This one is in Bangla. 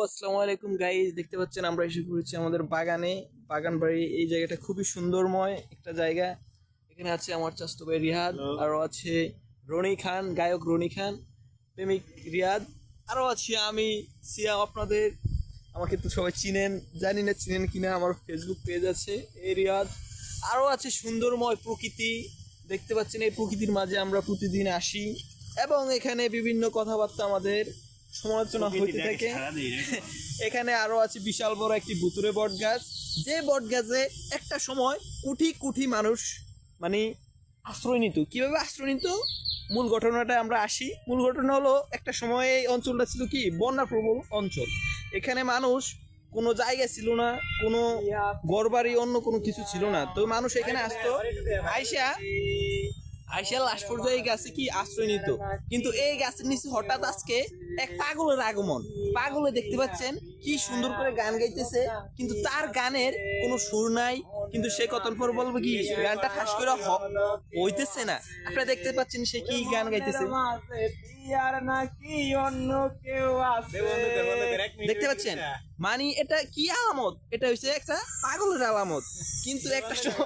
আসসালামু আলাইকুম গাইস, দেখতে পাচ্ছেন আমরা এসে পড়েছি আমাদের বাগানে। বাগান বাড়ি, এই জায়গাটা খুবই সুন্দরময় একটা জায়গা। এখানে আছে আমার চাচাতো ভাই রিয়াদ, আরো আছে রনি খান, গায়ক রনি খান, প্রেমিক রিয়াদ, আরো আছি আমি সিয়া। আপনাদের আমাকে তো সবাই চিনেন, জানি না চিনেন কিনা, আমার ফেসবুক পেজ আছে এই রিয়াদ। আরো আছে সুন্দরময় প্রকৃতি, দেখতে পাচ্ছেন এই প্রকৃতির মাঝে আমরা প্রতিদিন আসি এবং এখানে বিভিন্ন কথাবার্তা আমাদের সমালোচনা হইতে থাকে। এখানে আরো আছে বিশাল বড় একটি ভুতুরে বট গাছ, যে বট গাছে একটা সময় কোটি কোটি মানুষ মানে আশ্রয় নিত। কিভাবে আশ্রয় নিত, মূল ঘটনাটা আমরা আসি। মূল ঘটনা হলো, একটা সময় এই অঞ্চলটা ছিল কি বন্যা প্রবল অঞ্চল। এখানে মানুষ কোনো জায়গা ছিল না, কোনো ঘরবাড়ি অন্য কোনো কিছু ছিল না, তো মানুষ এখানে আসতো। আইসা আইসা লাস্ট পর্যায়ে এই গাছে কি আশ্রয় নিত। কিন্তু এই গাছের নিচে হঠাৎ আজকে এক পাগলের আগমন। পাগলে দেখতে পাচ্ছেন কি সুন্দর করে গান গাইতেছে, কিন্তু তার গানের কোনো সুর নাই। কিন্তু সে কতক্ষণ পর বলবে কি গানটা ঠাস করে হইতেছে না। আপনারা দেখতে পাচ্ছেন সে কি গান গাইতেছে, আর নাকি অন্য কেউ আছে। দেখতে পাচ্ছেন। মানে এটা কি আলামত, এটা হচ্ছে একটা পাগলের আলামত। কিন্তু একটা